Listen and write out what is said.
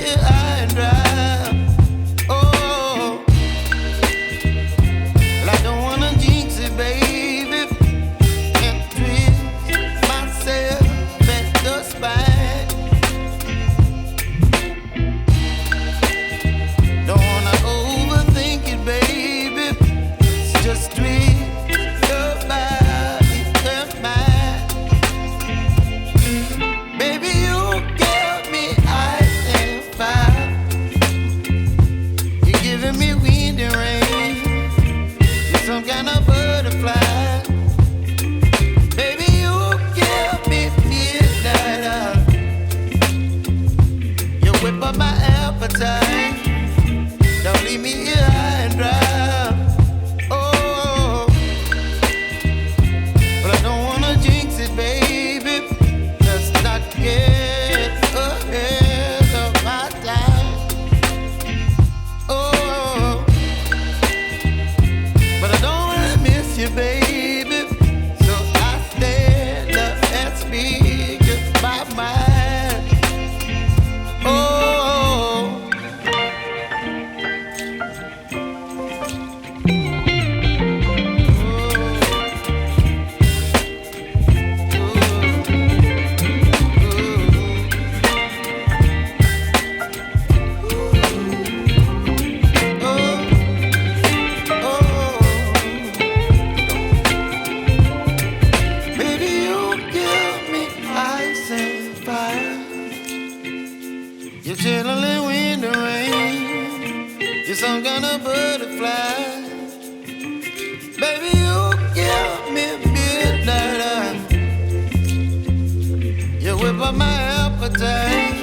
here high and dry. Oh, well, I don't wanna jinx it, baby, and twist myself at the spine. Don't wanna overthink it, baby. It's just twist your body and mine. Baby, you give me ice and fire. You're giving me wind and rain. You're some kind of butterfly. Baby, you give me midnight. You whip up my appetite. Don't leave me here high and dry. Oh, but I don't wanna jinx it, baby. Let's not get ahead of my time. Oh, but I don't wanna miss you, baby. So I stand up and speak my mind. Oh. You're chilling wind and rain. You're some kind of butterfly. Baby, you give me midnight. You whip up my appetite.